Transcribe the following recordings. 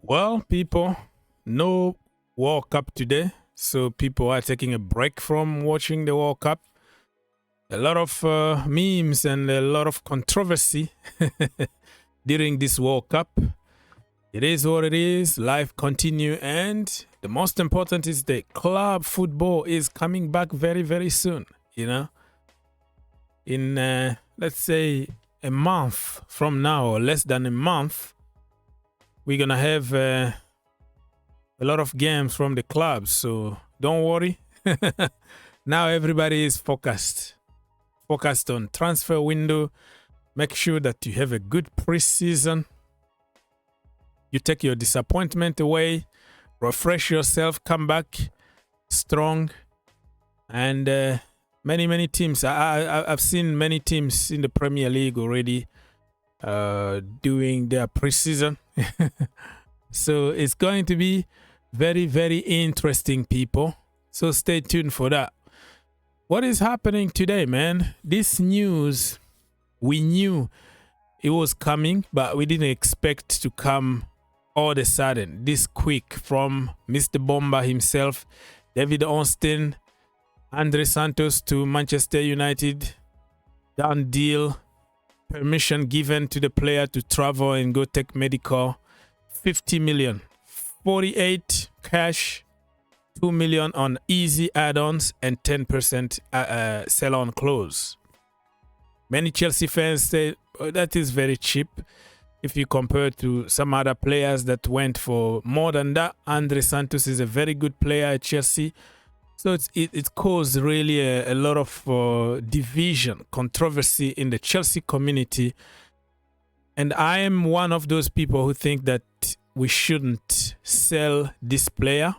Well, people, no World Cup today, so people are taking a break from watching the World Cup. A lot of memes and a lot of controversy during this World Cup. It is what it is. Life continue, and the most important is that club football is coming back very, very soon. You know, in let's say a month from now, or less than a month, we're gonna have a lot of games from the clubs. So don't worry. Now everybody is focused on transfer window. Make sure that you have a good preseason. You take your disappointment away, refresh yourself, come back strong. And many teams. I've seen many teams in the Premier League already doing their preseason. So it's going to be very, very interesting, people. So stay tuned for that. What is happening today, man? This news, we knew it was coming, but we didn't expect to come all of a sudden, this quick, from Mr. Bomber himself, David Austin, Andrey Santos to Manchester United. Done deal. Permission given to the player to travel and go take medical. 50 million. 48 cash. 2 million on easy add-ons and 10% sell-on clause. Many Chelsea fans say, oh, that is very cheap. If you compare to some other players that went for more than that, Andrey Santos is a very good player at Chelsea. So it caused really a lot of division, controversy in the Chelsea community. And I am one of those people who think that we shouldn't sell this player,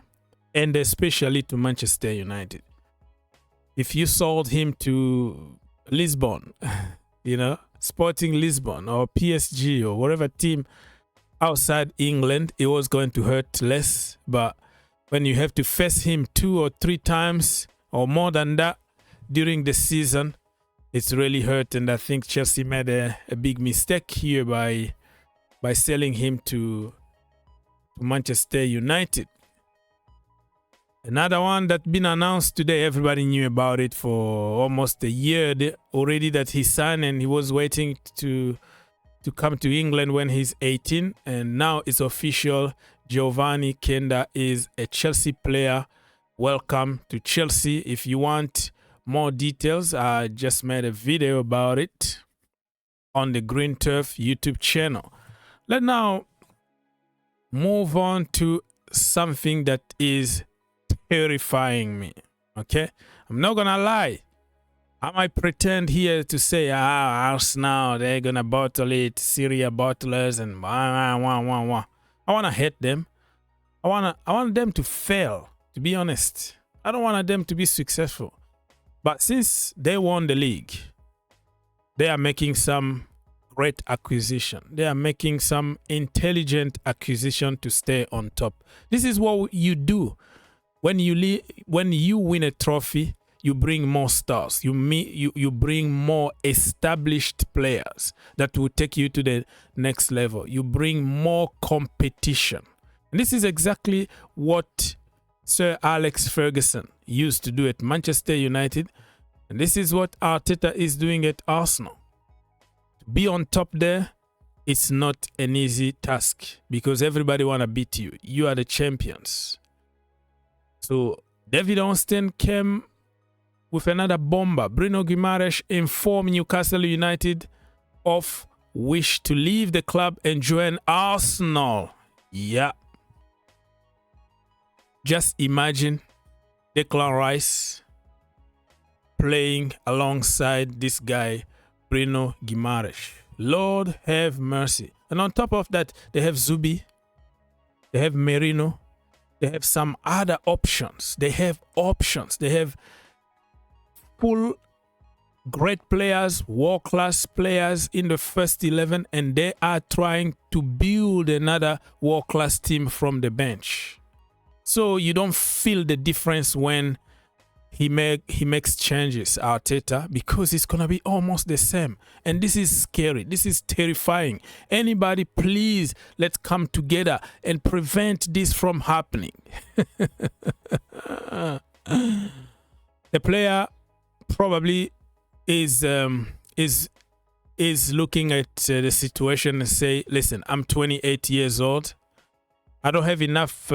and especially to Manchester United. If you sold him to Lisbon, you know, Sporting Lisbon or PSG or whatever team outside England, it was going to hurt less. But when you have to face him 2 or 3 times or more than that during the season, it's really hurt. And I think Chelsea made a big mistake here by selling him to Manchester United. Another one that's been announced today, everybody knew about it for almost a year already, that he signed, and he was waiting to come to England when he's 18. And now it's official. Giovanni Quenda is a Chelsea player. Welcome to Chelsea. If you want more details, I just made a video about it on the Green Turf YouTube channel. Let's now move on to something that is terrifying me. Okay, I'm not gonna lie. I might pretend here to say, Arsenal, they're gonna bottle it, Syria bottlers, and I wanna hate them. I want them to fail, to be honest. I don't want them to be successful. But since they won the league, they are making some great acquisition. They are making some intelligent acquisition to stay on top. This is what you do. When you win a trophy, you bring more stars. You bring more established players that will take you to the next level. You bring more competition. And this is exactly what Sir Alex Ferguson used to do at Manchester United. And this is what Arteta is doing at Arsenal. To be on top there, it's not an easy task because everybody want to beat you. You are the champions. So David Austin came with another bomber. Bruno Guimaraes informed Newcastle United of wish to leave the club and join Arsenal. Yeah. Just imagine Declan Rice playing alongside this guy, Bruno Guimaraes. Lord have mercy. And on top of that, they have Zubi. They have Merino. They have some other options. They have options. They have full great players, world-class players in the first 11, and they are trying to build another world-class team from the bench. So you don't feel the difference when he makes changes, Arteta, because it's gonna be almost the same. And this is scary. This is terrifying. Anybody, please, let's come together and prevent this from happening. The player probably is looking at the situation and say, listen, I'm 28 years old. I don't have enough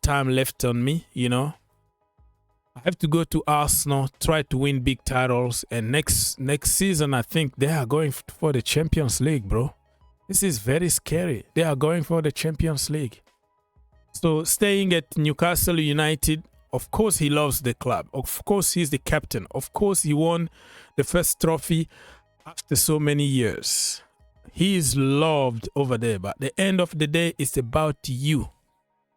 time left on me, you know. I have to go to Arsenal, try to win big titles, and next season I think they are going for the Champions League, bro. This is very scary. They are going for the Champions League. So staying at Newcastle United, of course he loves the club. Of course he's the captain. Of course he won the first trophy after so many years. He is loved over there, but at the end of the day, it's about you.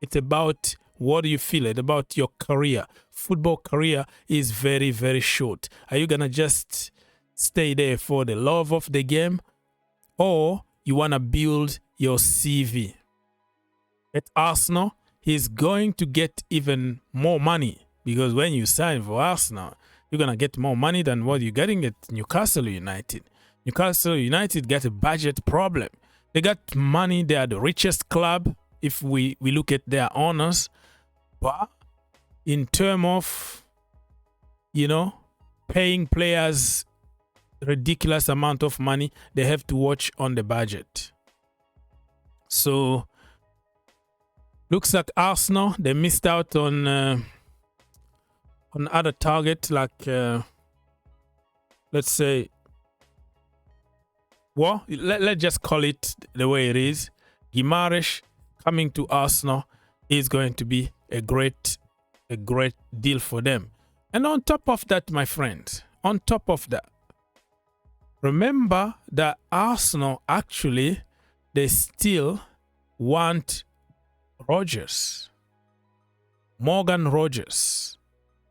It's about what do you feel? It's about your career. Football career is very, very short. Are you going to just stay there for the love of the game, or you want to build your CV? At Arsenal, he's going to get even more money, because when you sign for Arsenal, you're going to get more money than what you're getting at Newcastle United. Newcastle United got a budget problem. They got money. They are the richest club if we look at their owners. But in terms of, you know, paying players ridiculous amount of money, they have to watch on the budget. So looks like Arsenal, they missed out on other targets like let's say, well, let's just call it the way it is. Guimaraes coming to Arsenal is going to be a great deal for them. And on top of that, my friends, on top of that, remember that Arsenal actually, they still want Rodgers, Morgan Rodgers.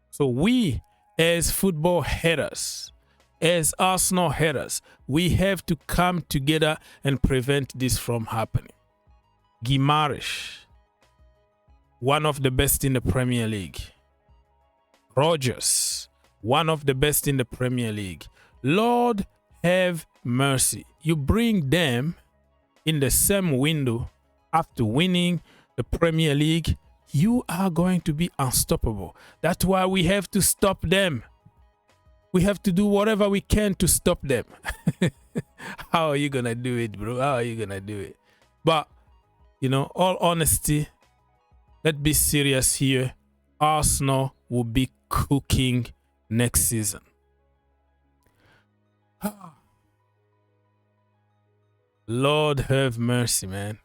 So we, as football haters, as Arsenal haters, we have to come together and prevent this from happening. Guimaraes, one of the best in the Premier League. Rodgers, one of the best in the Premier League. Lord have mercy. You bring them in the same window after winning the Premier League, you are going to be unstoppable. That's why we have to stop them. We have to do whatever we can to stop them. How are you going to do it, bro? How are you going to do it? But, you know, all honesty, let's be serious here. Arsenal will be cooking next season. Lord have mercy, man.